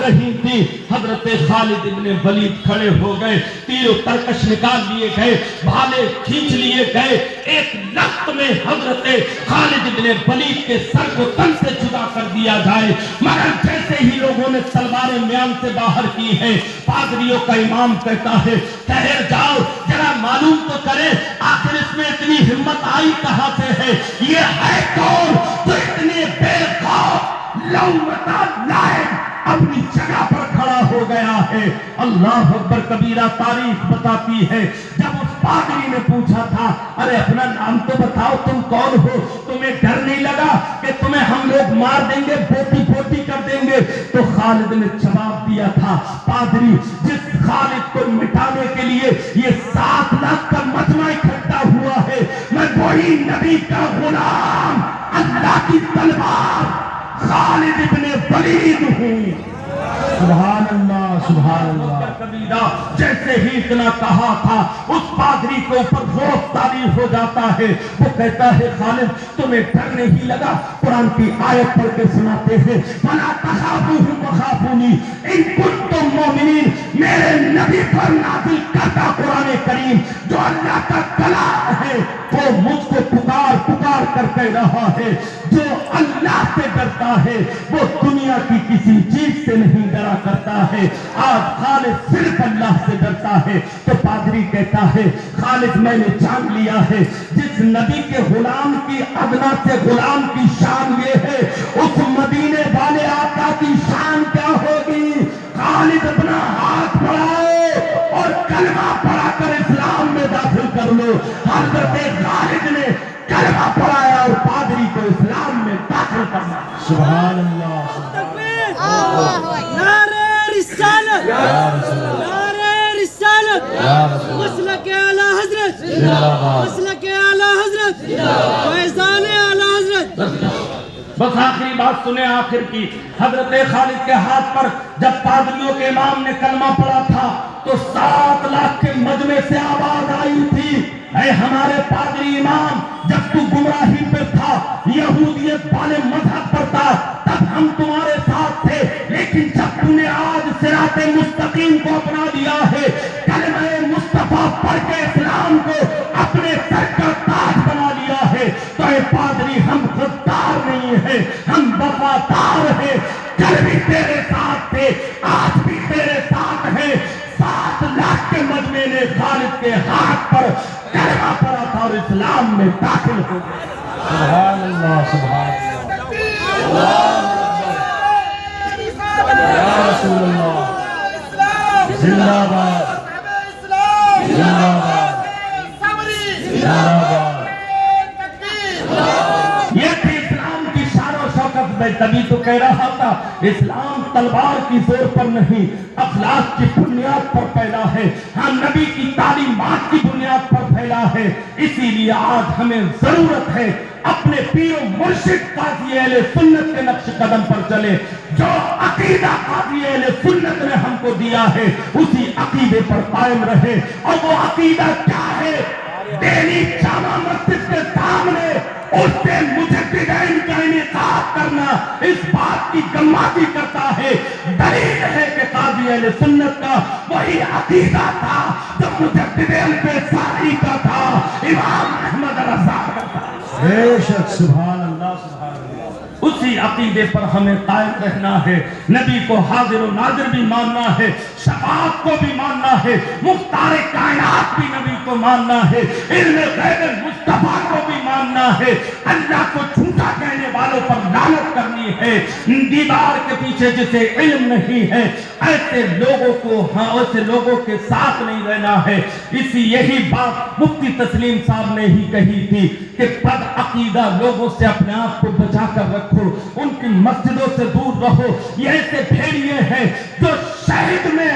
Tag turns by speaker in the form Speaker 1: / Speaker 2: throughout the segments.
Speaker 1: रही थी, हजरत खालिद इब्ने वलीद खड़े हो गए, तीर तरकश निकाल लिए गए, भाले खींच लिए गए। एक लफ्त में हजरत खालिद इब्ने वलीद के सर को तन से जुदा कर दिया जाए, मगर जैसे ही लोगों ने तलवारें म्यान से बाहर की है, पादरियों का इमाम कहता है ठहर जाओ, जरा मालूम तो करें आखिर इसमें इतनी हिम्मत आई कहां से है, ये है कौन जो इतने बेखौफ लौमता लायक अपनी जगह पर खड़ा हो गया है। अल्लाह अकबर कबीरा तारीफ बताती है, जब उस पादरी ने पूछा था अरे अपना नाम तो बताओ, तुम कौन हो, तुम्हें डर नहीं लगा कि तुम्हें हम लोग मार देंगे, बोटी बोटी कर देंगे? तो खालिद ने जवाब दिया था, पादरी जिस खालिद को मिटाने के लिए ये 7 लाख का मजमा इकट्ठा हुआ है, मैं वही नबी का गुलाम, अल्लाह की तलवार खालिद इब्ने वलीद हूँ। सुभान अल्लाह, सुभान अल्लाह। कबीरा जैसे ही इतना कहा था, उस पादरी को ऊपर ज़ोर तारीफ हो जाता है। वो कहता है खालिद तुम्हें डर नहीं लगा? कुरान की आयत पढ़ के सुनाते हैं, वला तखाफूहुम वखाफूनी इन कुंतुम मोमिनीन। मेरे नबी पर नाज़िल करता कुरान करीम जो अल्लाह का कलाम है, वो मुझको पुकार पुकार कर कह रहा है, जो अल्लाह से डरता है वो दुनिया की किसी चीज से नहीं डरा करता है। आज खालिद सिर्फ अल्लाह से डरता है। तो पादरी कहता है खालिद मैंने जान लिया है, जिस नबी के गुलाम की अदना से गुलाम की शान ये है, उस मदीने वाले आका की शान क्या होगी? खालिद अपना हाथ बढ़ाओ और कलमा पढ़ाकर इस्लाम में दाखिल कर लो। हजरत खालिद ने कलमा पढ़ाया और पादरी को इस्लाम में दाखिल करना। सुभान अल्लाह,
Speaker 2: नारे रिसालत, नारे रिसालत, मसलक आला हजरत, मसलक आला हजरत, फैज़ान आला हजरत।
Speaker 1: बस आखिरी बात सुने आखिर की, हजरत खालिद के हाथ पर जब पादरियों के इमाम ने कलमा पढ़ा था तो 7 लाख के मजमे से आवाज आई थी, ऐ हमारे पादरी इमाम, जब तू गुमराही पे था, यहूदियत वाले मजहब पर था, तब हम तुम्हारे साथ थे, लेकिन जब तूने आज सिराते मुस्तकीम को अपना दिया है, कलमे मुस्तफा पढ़ के इस्लाम को अपने सर का ताज बना लिया है, तो ऐ पादरी हम खुददार नहीं है, हम वफादार है। कल भी तेरे साथ थे, आज भी तेरे साथ है। 7 लाख के मजमे ने खालिद के हाथ पर कलमा पड़ा था और इस्लाम में दाखिल हो गए। सुभान अल्लाह, सुभान अल्लाह, या रसूल अल्लाह, जिंदाबाद, जिंदाबाद, जिंदाबाद। ये थी इस्लाम की शान और शौकत। मैं तभी तो कह रहा था, इस्लाम तलवार की जोर पर नहीं, अखलाक की बुनियाद पर फैला है, हाँ नबी की तालीमात की बुनियाद पर फैला है। इसीलिए आज हमें जरूरत है अपने पीर मुर्शिद काज़ी अहले सुन्नत के नक्श कदम पर चले। जो अकीदा काज़ी अहले सुन्नत ने हमको दिया है, उसी अकीदे पर कायम रहे। और वो अकीदा क्या है? दिल्ली जामा मस्जिद के सामने उससे मुजद्दिदैन का इनेकाब करना इस बात की गम्माती करता है। दलील है कि काज़ी अहले सुन्नत का वही अकीदा था जो मुजद्दिदैन बेसारी का था, इमाम अहमद रज़ा का था। बेशक, सुभान अल्लाह, सुभान अल्लाह। उसी अकीदे पर हमें कायम रहना है। नबी को हाजिर और नाजिर भी मानना है, शफाअत को भी मानना है, मुख्तार कायनात भी नबी को मानना है, इल्म गैब मुस्तफा को भी मानना है। अल्लाह को झूठा कहने वालों पर लानत करनी है। दीवार के पीछे जिसे इल्म नहीं है, ऐसे लोगों को, हाँ ऐसे लोगों के साथ नहीं रहना है। इसी यही बात मुफ्ती तस्लीम साहब ने ही कही थी कि बद अकीदा लोगों से अपने आप को बचा कर रखो, उनकी मस्जिदों से दूर रहो। ये ऐसे भेड़िए हैं जो शहद में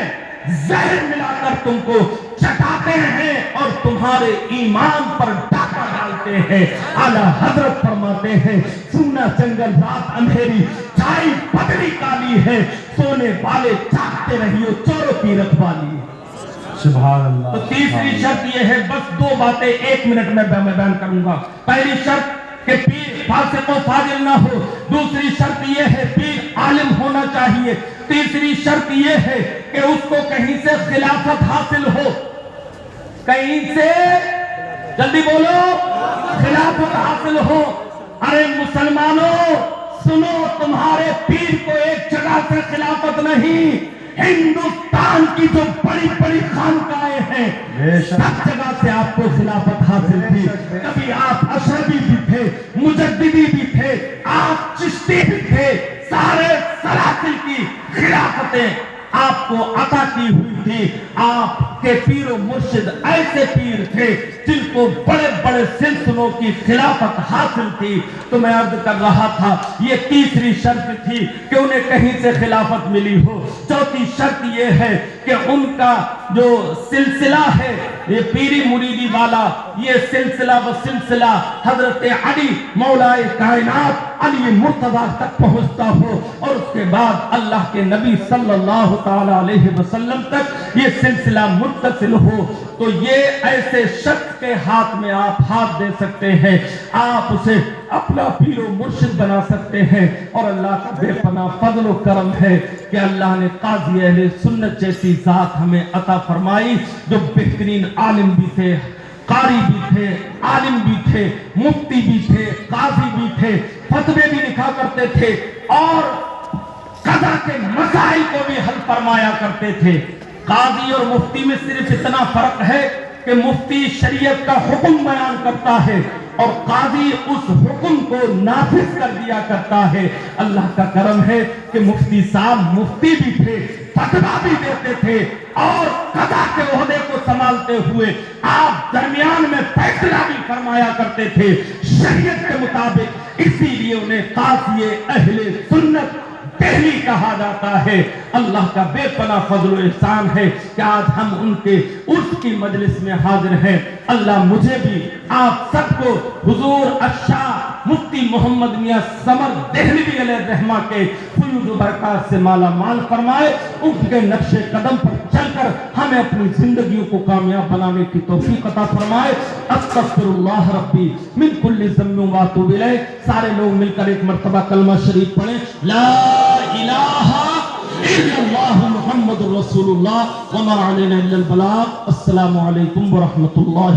Speaker 1: जहर मिलाकर तुमको चटाते हैं और तुम्हारे ईमान पर डाका डालते हैं। आला हजरत फरमाते हैं, सूना जंगल रात अंधेरी, छाई पतली काली है, सोने वाले जागते रहियो, चोरों की रखवाली। सुभान अल्लाह। तो तीसरी शर्त यह है, बस 2 बातें 1 मिनट में मैं बयान करूंगा। पहली शर्त कि पीर फासिक व फाजिल ना हो। दूसरी शर्त यह है, पीर عالم ہونا چاہیے۔ تیسری شرط یہ ہے کہ اس کو کہیں سے خلافت حاصل ہو، کہیں سے، جلدی بولو، خلافت حاصل ہو۔ ارے مسلمانوں سنو، تمہارے پیر کو ایک جگہ سے خلافت نہیں، ہندوستان کی جو بڑی بڑی خانقاہیں ہیں سب جگہ سے آپ کو خلافت حاصل تھی۔ کبھی آپ اشرفی بھی تھے، مجددی بھی تھے، آپ چشتی بھی تھے، سارے سلاسل کی خلافتیں آپ کو عطا کی ہوئی تھی۔ آپ کے پیر و مرشد ایسے پیر تھے جن کو بڑے بڑے سلسلوں کی خلافت حاصل تھی۔ تو میں عرض کر رہا تھا یہ تیسری شرط تھی کہ انہیں کہیں سے خلافت ملی ہو۔ چوتھی شرط یہ ہے کہ ان کا جو سلسلہ ہے، یہ پیری مریدی والا، یہ سلسلہ و سلسلہ حضرت علی مولا کائنات علی مرتضیٰ تک پہنچتا ہو، اور اس کے بعد اللہ کے نبی صلی اللہ تعالی علیہ وسلم تک یہ سلسلہ متصل ہو۔ تو یہ ایسے شخص کے ہاتھ میں آپ ہاتھ دے سکتے ہیں، آپ اسے اپنا پیر و مرشد بنا سکتے ہیں۔ اور اللہ کا بے پناہ فضل و کرم ہے کہ اللہ نے قاضی اہل سنت جیسی ذات ہمیں عطا فرمائی، جو بہترین عالم بھی تھے، قاری بھی تھے، عالم بھی تھے، مفتی بھی تھے، قاضی بھی تھے، فتوے بھی لکھا کرتے تھے، اور قضا کے مسائل کو بھی حل فرمایا کرتے تھے۔ قاضی اور مفتی میں صرف اتنا فرق ہے کہ مفتی شریعت کا حکم بیان کرتا ہے اور قاضی اس حکم کو نافذ کر دیا کرتا ہے۔ اللہ کا کرم ہے کہ مفتی صاحب مفتی بھی تھے، فتویٰ بھی دیتے تھے، اور قضا کے عہدے کو سنبھالتے ہوئے آپ درمیان میں فیصلہ بھی فرمایا کرتے تھے شریعت کے مطابق۔ اسی لیے انہیں قاضی اہل سنت دہلی کہا جاتا ہے۔ اللہ کا بے پناہ فضل و احسان ہے کہ آج ہم ان کے عرس کی مجلس میں حاضر ہیں۔ اللہ مجھے بھی آپ سب کو حضور الشاہ مفتی محمد میاں سمر دہلوی علیہ الرحمہ کے فیوض و برکات سے مالا مال فرمائے، ان کے نقش قدم پر چل کر ہمیں اپنی زندگیوں کو کامیاب بنانے کی توفیق عطا فرمائے۔ استغفر اللہ ربی من کل ذنب و اتوب الیہ۔ سارے لوگ مل کر ایک مرتبہ کلمہ شریف پڑھیں، لا الہ الا اللہ محمد رسول اللہ وما علینا الا البلاغ۔ السلام علیکم ورحمۃ اللہ۔